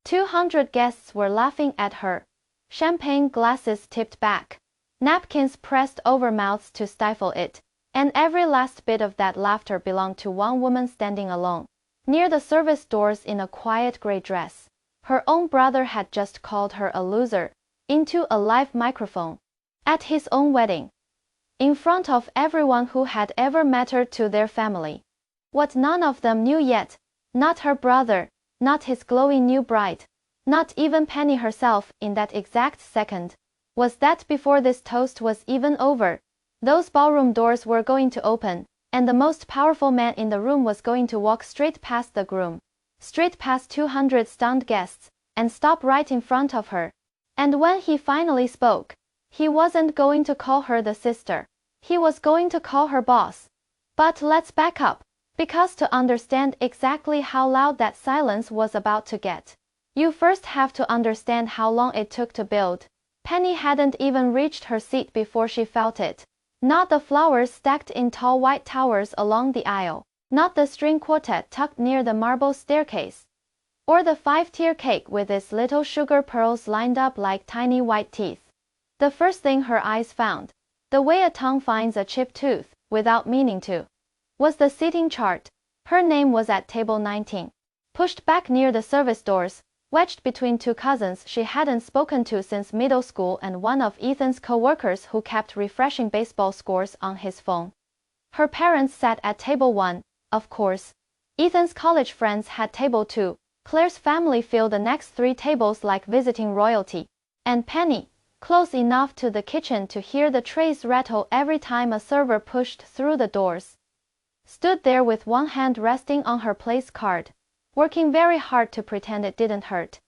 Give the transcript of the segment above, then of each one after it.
200 guests were laughing at her. Champagne glasses tipped back. Napkins pressed over mouths to stifle it. And every last bit of that laughter belonged to one woman standing alone near the service doors in a quiet gray dress. Her own brother had just called her a loser into a live microphone at his own wedding, in front of everyone who had ever mattered to their family. What none of them knew yet, not her brother, not his glowing new bride, not even Penny herself in that exact second, was that before this toast was even over, those ballroom doors were going to open, and the most powerful man in the room was going to walk straight past the groom, straight past 200 stunned guests, and stop right in front of her. And when he finally spoke, he wasn't going to call her the sister. He was going to call her boss. But let's back up, because to understand exactly how loud that silence was about to get, you first have to understand how long it took to build. Penny hadn't even reached her seat before she felt it. Not the flowers stacked in tall white towers along the aisle, not the string quartet tucked near the marble staircase, or the 5-tier cake with its little sugar pearls lined up like tiny white teeth. The first thing her eyes found, the way a tongue finds a chipped tooth, without meaning to, was the seating chart. Her name was at table 19, pushed back near the service doors, wedged between two cousins she hadn't spoken to since middle school and one of Ethan's co-workers who kept refreshing baseball scores on his phone. Her parents sat at table 1, of course. Ethan's college friends had table 2. Claire's family filled the next 3 tables like visiting royalty. And Penny, close enough to the kitchen to hear the trays rattle every time a server pushed through the doors, stood there with one hand resting on her place card, working very hard to pretend it didn't hurt.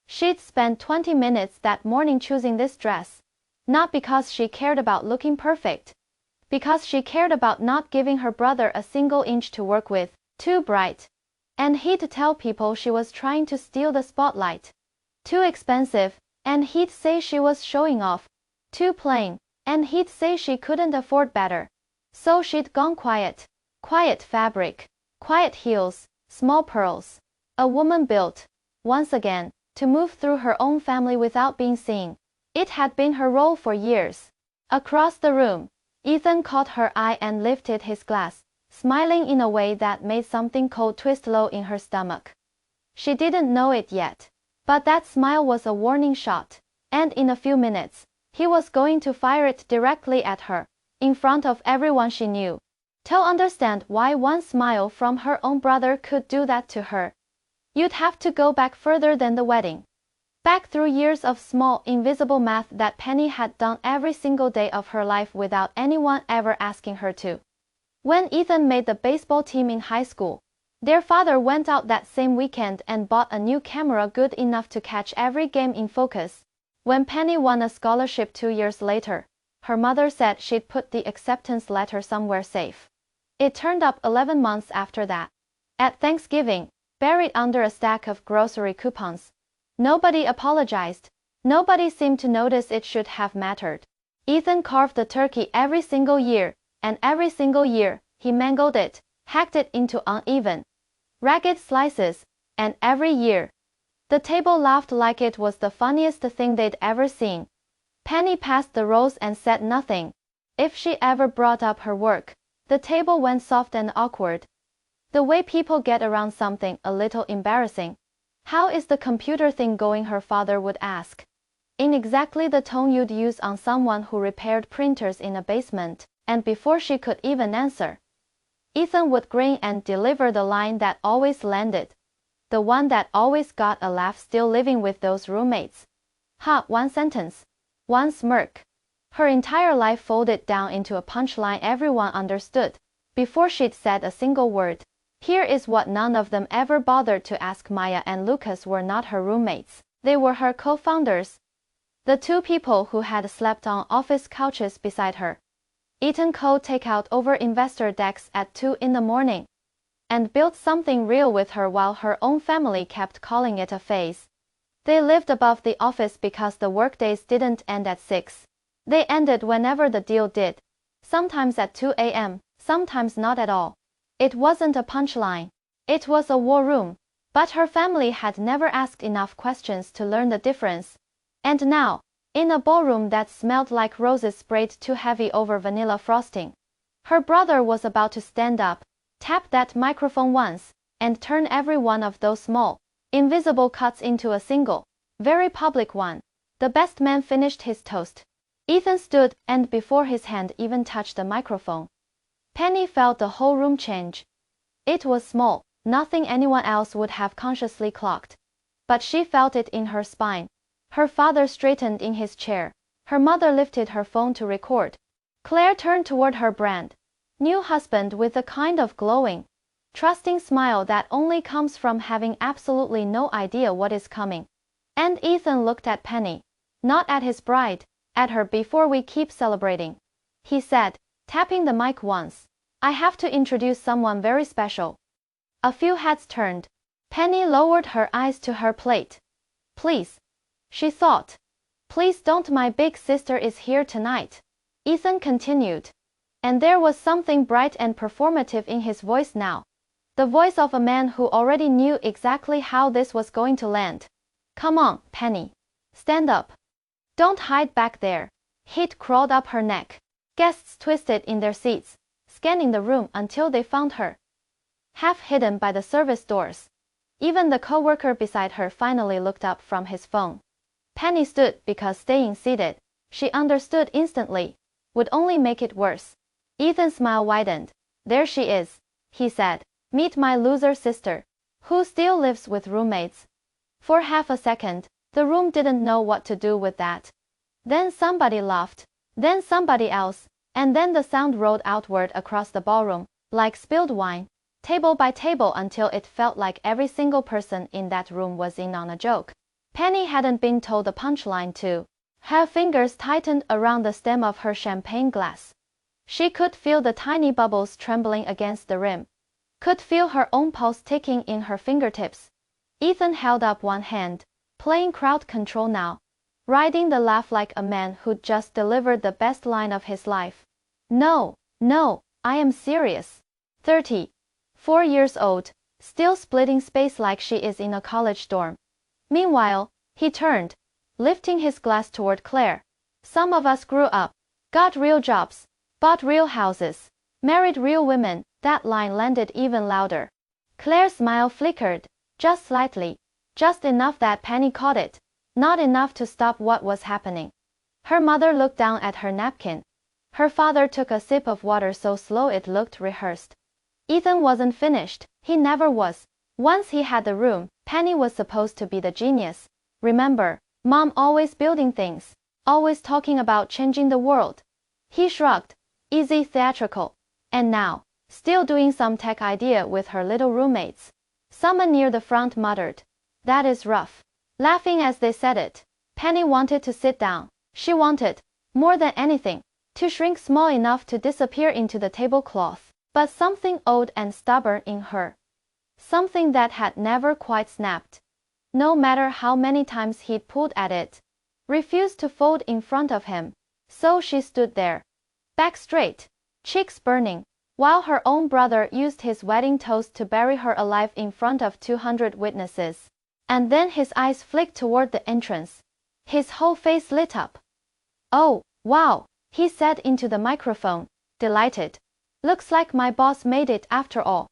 She'd spent 20 minutes that morning choosing this dress, not because she cared about looking perfect, because she cared about not giving her brother a single inch to work with, too bright, and he'd tell people she was trying to steal the spotlight, too expensive, and he'd say she was showing off, too plain, and he'd say she couldn't afford better. So she'd gone quiet. Quiet fabric, quiet heels, small pearls. A woman built, once again, to move through her own family without being seen. It had been her role for years. Across the room, Ethan caught her eye and lifted his glass, smiling in a way that made something cold twist low in her stomach. She didn't know it yet, but that smile was a warning shot, and in a few minutes, he was going to fire it directly at her, in front of everyone she knew. To understand why one smile from her own brother could do that to her, you'd have to go back further than the wedding. Back through years of small, invisible math that Penny had done every single day of her life without anyone ever asking her to. When Ethan made the baseball team in high school, their father went out that same weekend and bought a new camera good enough to catch every game in focus. When Penny won a scholarship 2 years later, her mother said she'd put the acceptance letter somewhere safe. It turned up 11 months after that, at Thanksgiving, buried under a stack of grocery coupons. Nobody apologized. Nobody seemed to notice it should have mattered. Ethan carved the turkey every single year, and every single year, he mangled it, hacked it into uneven, ragged slices, and every year, the table laughed like it was the funniest thing they'd ever seen. Penny passed the rolls and said nothing. If she ever brought up her work, the table went soft and awkward. The way people get around something a little embarrassing. How is the computer thing going? Her father would ask, in exactly the tone you'd use on someone who repaired printers in a basement, and before she could even answer, Ethan would grin and deliver the line that always landed, the one that always got a laugh. Still living with those roommates. One sentence, one smirk. Her entire life folded down into a punchline everyone understood, before she'd said a single word. Here is what none of them ever bothered to ask. Maya and Lucas were not her roommates. They were her co-founders. The 2 people who had slept on office couches beside her, eaten cold takeout over investor decks at 2 in the morning, and built something real with her while her own family kept calling it a phase. They lived above the office because the workdays didn't end at 6. They ended whenever the deal did, sometimes at 2 a.m., sometimes not at all. It wasn't a punchline. It was a war room. But her family had never asked enough questions to learn the difference. And now, in a ballroom that smelled like roses sprayed too heavy over vanilla frosting, her brother was about to stand up, tap that microphone once, and turn every one of those small, invisible cuts into a single, very public one. The best man finished his toast. Ethan stood, and before his hand even touched the microphone, Penny felt the whole room change. It was small, nothing anyone else would have consciously clocked. But she felt it in her spine. Her father straightened in his chair. Her mother lifted her phone to record. Claire turned toward her brand new husband with a kind of glowing, trusting smile that only comes from having absolutely no idea what is coming. And Ethan looked at Penny, not at his bride, at her. Before we keep celebrating, he said, tapping the mic once, I have to introduce someone very special. A few heads turned. Penny lowered her eyes to her plate. Please, she thought. Please don't. My big sister is here tonight. Ethan continued. And there was something bright and performative in his voice now. The voice of a man who already knew exactly how this was going to land. Come on, Penny. Stand up. Don't hide back there. Heat crawled up her neck. Guests twisted in their seats, scanning the room until they found her, half hidden by the service doors. Even the co-worker beside her finally looked up from his phone. Penny stood because staying seated, she understood instantly, would only make it worse. Ethan's smile widened. There she is, he said. Meet my loser sister, who still lives with roommates. For half a second, the room didn't know what to do with that. Then somebody laughed, then somebody else, and then the sound rolled outward across the ballroom, like spilled wine, table by table, until it felt like every single person in that room was in on a joke. Penny hadn't been told the punchline too. Her fingers tightened around the stem of her champagne glass. She could feel the tiny bubbles trembling against the rim, could feel her own pulse ticking in her fingertips. Ethan held up one hand, playing crowd control now, riding the laugh like a man who'd just delivered the best line of his life. No, no, I am serious. 34 years old, still splitting space like she is in a college dorm. Meanwhile, he turned, lifting his glass toward Claire. Some of us grew up, got real jobs, bought real houses, married real women. That line landed even louder. Claire's smile flickered, just slightly, just enough that Penny caught it, not enough to stop what was happening. Her mother looked down at her napkin. Her father took a sip of water so slow it looked rehearsed. Ethan wasn't finished. He never was. Once he had the room, Penny was supposed to be the genius. Remember, Mom always building things, always talking about changing the world. He shrugged. Easy, theatrical. And now, still doing some tech idea with her little roommates. Someone near the front muttered, that is rough. Laughing as they said it, Penny wanted to sit down. She wanted, more than anything, to shrink small enough to disappear into the tablecloth. But something old and stubborn in her, something that had never quite snapped, no matter how many times he'd pulled at it, refused to fold in front of him. So she stood there, back straight, cheeks burning, while her own brother used his wedding toast to bury her alive in front of 200 witnesses. And then his eyes flicked toward the entrance. His whole face lit up. Oh, wow, he said into the microphone, delighted. Looks like my boss made it after all.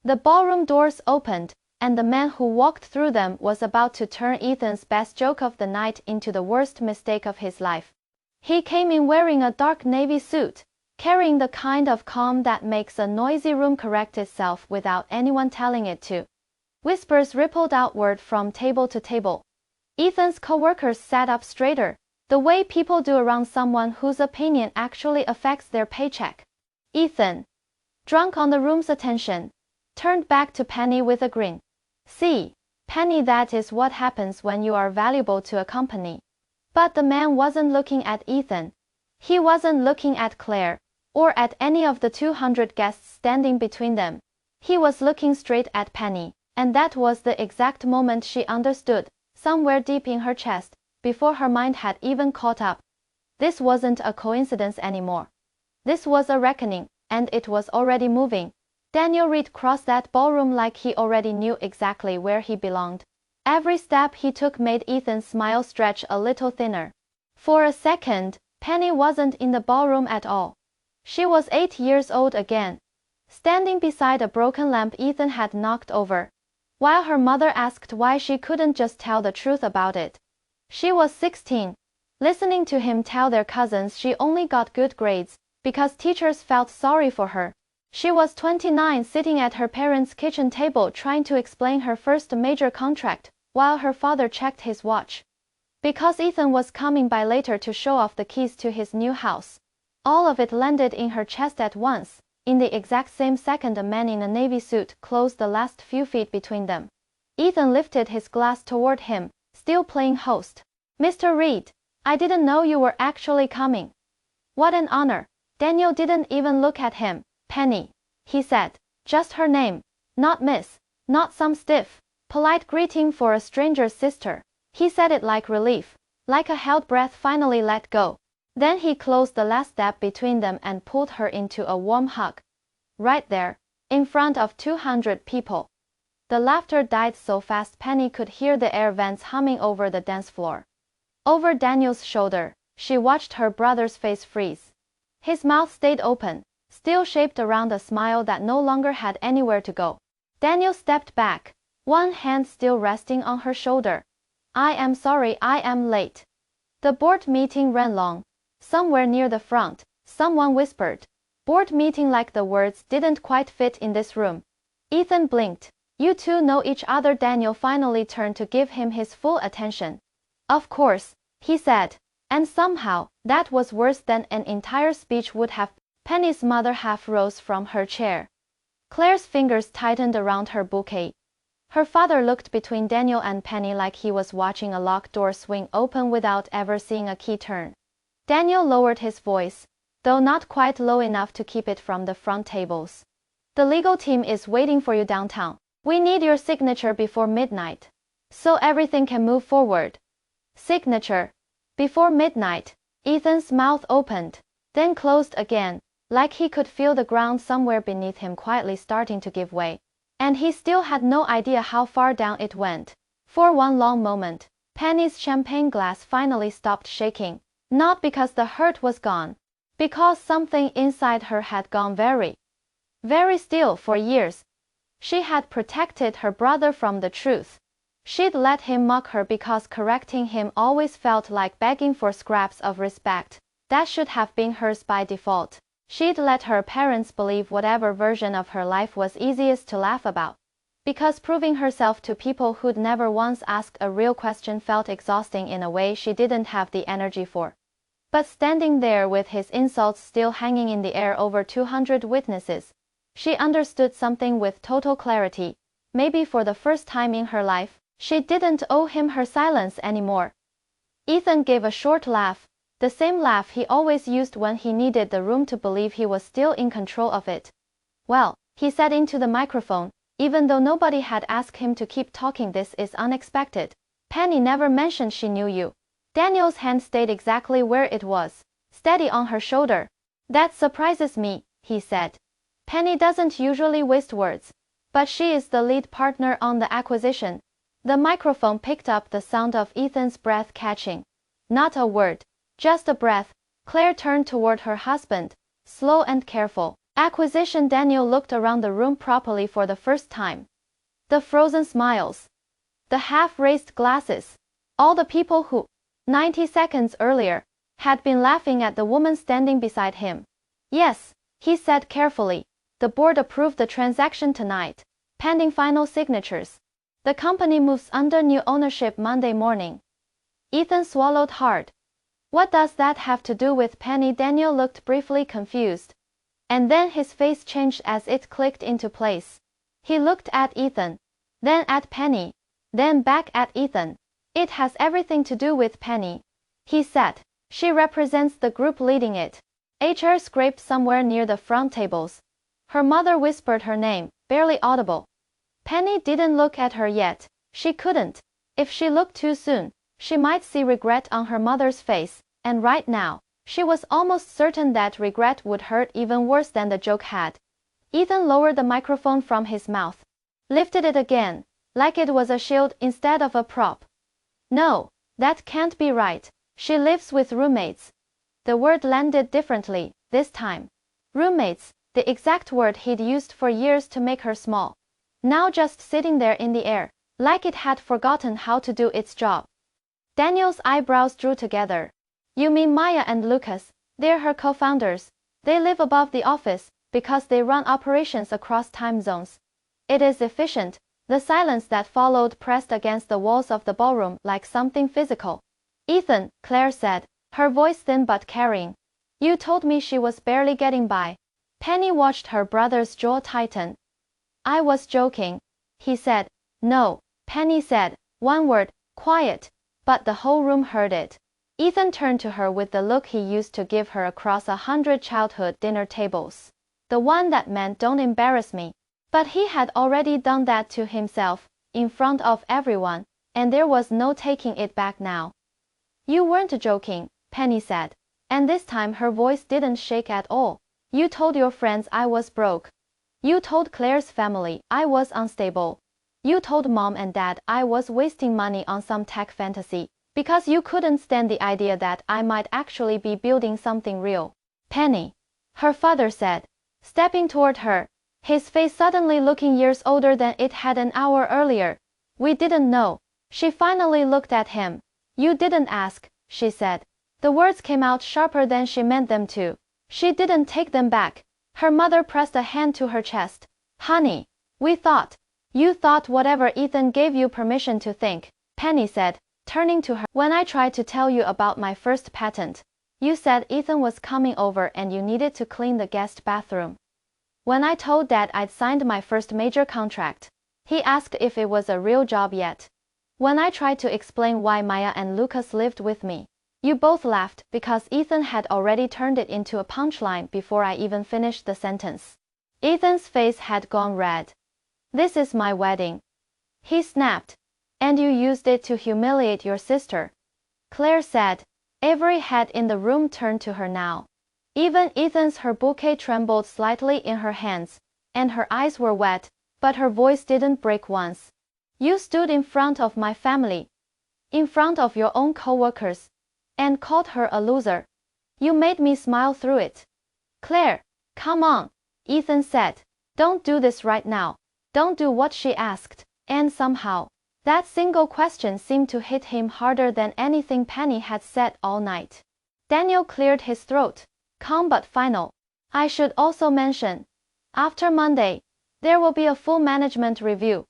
The ballroom doors opened, and the man who walked through them was about to turn Ethan's best joke of the night into the worst mistake of his life. He came in wearing a dark navy suit, carrying the kind of calm that makes a noisy room correct itself without anyone telling it to. Whispers rippled outward from table to table. Ethan's co-workers sat up straighter, the way people do around someone whose opinion actually affects their paycheck. Ethan, drunk on the room's attention, turned back to Penny with a grin. See, Penny, that is what happens when you are valuable to a company. But the man wasn't looking at Ethan. He wasn't looking at Claire, or at any of the 200 guests standing between them. He was looking straight at Penny, and that was the exact moment she understood, somewhere deep in her chest, before her mind had even caught up. This wasn't a coincidence anymore. This was a reckoning, and it was already moving. Daniel Reid crossed that ballroom like he already knew exactly where he belonged. Every step he took made Ethan's smile stretch a little thinner. For a second, Penny wasn't in the ballroom at all. She was 8 years old again, standing beside a broken lamp Ethan had knocked over, while her mother asked why she couldn't just tell the truth about it. She was 16, listening to him tell their cousins she only got good grades because teachers felt sorry for her. She was 29, sitting at her parents' kitchen table trying to explain her first major contract, while her father checked his watch. Because Ethan was coming by later to show off the keys to his new house. All of it landed in her chest at once, in the exact same second a man in a navy suit closed the last few feet between them. Ethan lifted his glass toward him, still playing host. "Mr. Reid, I didn't know you were actually coming." "What an honor." Daniel didn't even look at him. "Penny," he said. Just her name. Not Miss. Not some stiff, polite greeting for a stranger's sister. He said it like relief, like a held breath finally let go. Then he closed the last step between them and pulled her into a warm hug. Right there, in front of 200 people. The laughter died so fast Penny could hear the air vents humming over the dance floor. Over Daniel's shoulder, she watched her brother's face freeze. His mouth stayed open, still shaped around a smile that no longer had anywhere to go. Daniel stepped back, one hand still resting on her shoulder. "I am sorry I am late." The board meeting ran long. Somewhere near the front, someone whispered, "Board meeting," like the words didn't quite fit in this room. Ethan blinked. "You two know each other?" Daniel finally turned to give him his full attention. "Of course," he said. And somehow, that was worse than an entire speech would have. Penny's mother half rose from her chair. Claire's fingers tightened around her bouquet. Her father looked between Daniel and Penny like he was watching a locked door swing open without ever seeing a key turn. Daniel lowered his voice, though not quite low enough to keep it from the front tables. "The legal team is waiting for you downtown. We need your signature before midnight, so everything can move forward." Signature. Before midnight. Ethan's mouth opened, then closed again, like he could feel the ground somewhere beneath him quietly starting to give way. And he still had no idea how far down it went. For one long moment, Penny's champagne glass finally stopped shaking. Not because the hurt was gone, because something inside her had gone very, very still. For years, she had protected her brother from the truth. She'd let him mock her because correcting him always felt like begging for scraps of respect that should have been hers by default. She'd let her parents believe whatever version of her life was easiest to laugh about, because proving herself to people who'd never once asked a real question felt exhausting in a way she didn't have the energy for. But standing there with his insults still hanging in the air over 200 witnesses, she understood something with total clarity. Maybe for the first time in her life, she didn't owe him her silence anymore. Ethan gave a short laugh, the same laugh he always used when he needed the room to believe he was still in control of it. "Well," he said into the microphone, even though nobody had asked him to keep talking, "this is unexpected. Penny never mentioned she knew you." Daniel's hand stayed exactly where it was, steady on her shoulder. "That surprises me," he said. "Penny doesn't usually waste words, but she is the lead partner on the acquisition." The microphone picked up the sound of Ethan's breath catching. Not a word, just a breath. Claire turned toward her husband, slow and careful. "Acquisition." Daniel looked around the room properly for the first time. The frozen smiles, the half-raised glasses, all the people who, 90 seconds earlier, had been laughing at the woman standing beside him. "Yes," he said carefully. "The board approved the transaction tonight, pending final signatures. The company moves under new ownership Monday morning." Ethan swallowed hard. "What does that have to do with Penny?" Daniel looked briefly confused, and then his face changed as it clicked into place. He looked at Ethan, then at Penny, then back at Ethan. "It has everything to do with Penny," he said. "She represents the group leading it." A chair scraped somewhere near the front tables. Her mother whispered her name, barely audible. Penny didn't look at her yet. She couldn't. If she looked too soon, she might see regret on her mother's face, and right now, she was almost certain that regret would hurt even worse than the joke had. Ethan lowered the microphone from his mouth, lifted it again, like it was a shield instead of a prop. No, that can't be right. She lives with roommates. The word landed differently, this time. Roommates, the exact word he'd used for years to make her small. Now just sitting there in the air, like it had forgotten how to do its job. Daniel's eyebrows drew together. You mean Maya and Lucas? They're her co-founders. They live above the office, because they run operations across time zones. It is efficient. The silence that followed pressed against the walls of the ballroom like something physical. Ethan, Claire said, her voice thin but carrying. You told me she was barely getting by. Penny watched her brother's jaw tighten. I was joking, he said. No, Penny said, one word, quiet, but the whole room heard it. Ethan turned to her with the look he used to give her across 100 childhood dinner tables. The one that meant don't embarrass me. But he had already done that to himself, in front of everyone, and there was no taking it back now. You weren't joking, Penny said, and this time her voice didn't shake at all. You told your friends I was broke. You told Claire's family I was unstable. You told Mom and Dad I was wasting money on some tech fantasy, because you couldn't stand the idea that I might actually be building something real. Penny, her father said, stepping toward her, his face suddenly looking years older than it had an hour earlier. We didn't know. She finally looked at him. You didn't ask, she said. The words came out sharper than she meant them to. She didn't take them back. Her mother pressed a hand to her chest. Honey, we thought. You thought whatever Ethan gave you permission to think, Penny said, turning to her. When I tried to tell you about my first patent, you said Ethan was coming over and you needed to clean the guest bathroom. When I told Dad I'd signed my first major contract, he asked if it was a real job yet. When I tried to explain why Maya and Lucas lived with me, you both laughed because Ethan had already turned it into a punchline before I even finished the sentence. Ethan's face had gone red. This is my wedding, he snapped. And you used it to humiliate your sister, Claire said. Every head in the room turned to her now. Even Ethan's. Her bouquet trembled slightly in her hands, and her eyes were wet, but her voice didn't break once. You stood in front of my family, in front of your own co-workers, and called her a loser. You made me smile through it. Claire, come on, Ethan said. Don't do this right now. Don't do what she asked. And somehow, that single question seemed to hit him harder than anything Penny had said all night. Daniel cleared his throat, calm but final. I should also mention, after Monday, there will be a full management review.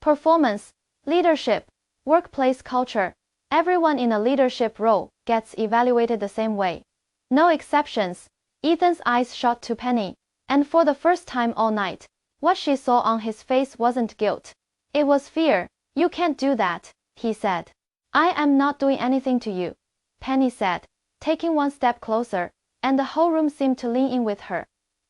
Performance, leadership, workplace culture, everyone in a leadership role gets evaluated the same way. No exceptions. Ethan's eyes shot to Penny, and for the first time all night, what she saw on his face wasn't guilt. It was fear. You can't do that, he said. I am not doing anything to you, Penny said, taking one step closer, and the whole room seemed to lean in with her.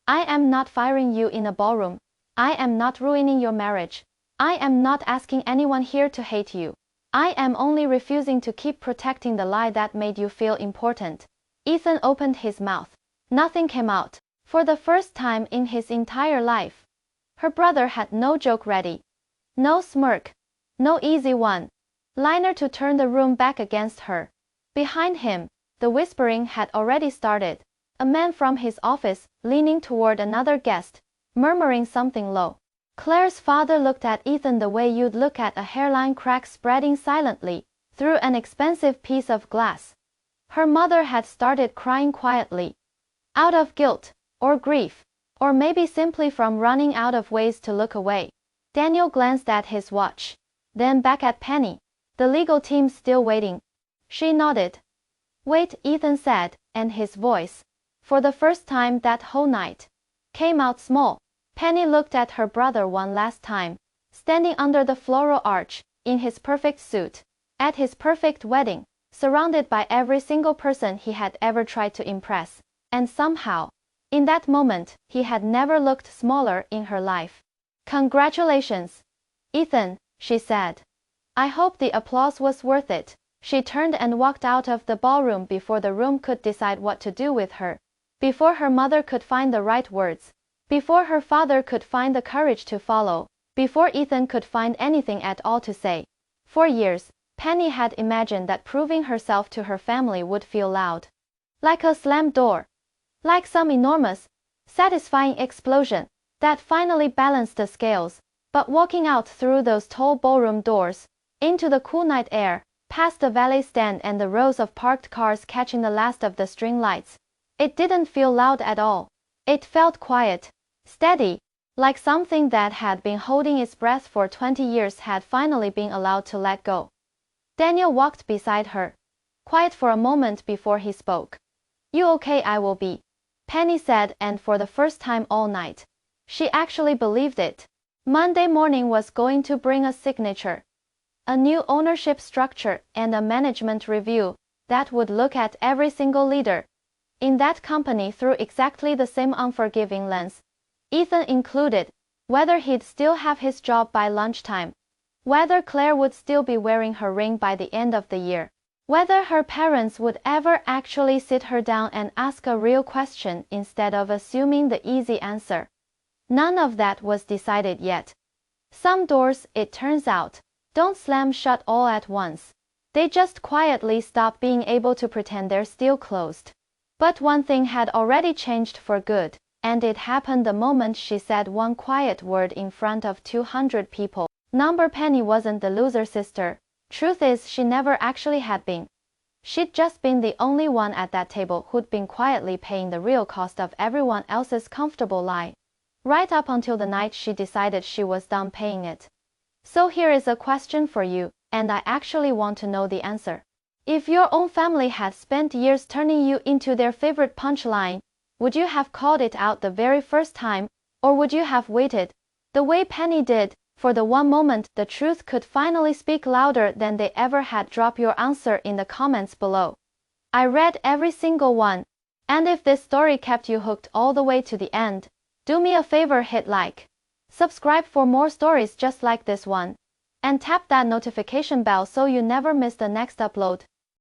I am not firing you in a ballroom. I am not ruining your marriage. I am not asking anyone here to hate you. I am only refusing to keep protecting the lie that made you feel important. Ethan opened his mouth. Nothing came out. For the first time in his entire life, her brother had no joke ready. No smirk. No easy one liner to turn the room back against her. Behind him, the whispering had already started. A man from his office, leaning toward another guest, murmuring something low. Claire's father looked at Ethan the way you'd look at a hairline crack spreading silently through an expensive piece of glass. Her mother had started crying quietly. Out of guilt, or grief, or maybe simply from running out of ways to look away. Daniel glanced at his watch, then back at Penny. The legal team's still waiting. She nodded. Wait, Ethan said, and his voice, for the first time that whole night, came out small. Penny looked at her brother one last time, standing under the floral arch, in his perfect suit, at his perfect wedding, surrounded by every single person he had ever tried to impress, and somehow, in that moment, he had never looked smaller in her life. Congratulations, Ethan, she said. I hope the applause was worth it. She turned and walked out of the ballroom before the room could decide what to do with her, before her mother could find the right words. Before her father could find the courage to follow, before Ethan could find anything at all to say. For years, Penny had imagined that proving herself to her family would feel loud. Like a slammed door. Like some enormous, satisfying explosion that finally balanced the scales. But walking out through those tall ballroom doors, into the cool night air, past the valet stand and the rows of parked cars catching the last of the string lights, it didn't feel loud at all. It felt quiet, steady, like something that had been holding its breath for 20 years had finally been allowed to let go. Daniel walked beside her, quiet for a moment before he spoke. "You okay? I will be," Penny said, and for the first time all night, she actually believed it. Monday morning was going to bring a signature, a new ownership structure, and a management review that would look at every single leader in that company through exactly the same unforgiving lens, Ethan included, whether he'd still have his job by lunchtime, whether Claire would still be wearing her ring by the end of the year, whether her parents would ever actually sit her down and ask a real question instead of assuming the easy answer. None of that was decided yet. Some doors, it turns out, don't slam shut all at once. They just quietly stop being able to pretend they're still closed. But one thing had already changed for good, and it happened the moment she said one quiet word in front of 200 people. Number Penny wasn't the loser sister. Truth is, she never actually had been. She'd just been the only one at that table who'd been quietly paying the real cost of everyone else's comfortable lie. Right up until the night she decided she was done paying it. So here is a question for you, and I actually want to know the answer. If your own family had spent years turning you into their favorite punchline, would you have called it out the very first time, or would you have waited, the way Penny did, for the one moment the truth could finally speak louder than they ever had? Drop your answer in the comments below. I read every single one, and if this story kept you hooked all the way to the end, do me a favor, hit like, subscribe for more stories just like this one, and tap that notification bell so you never miss the next upload.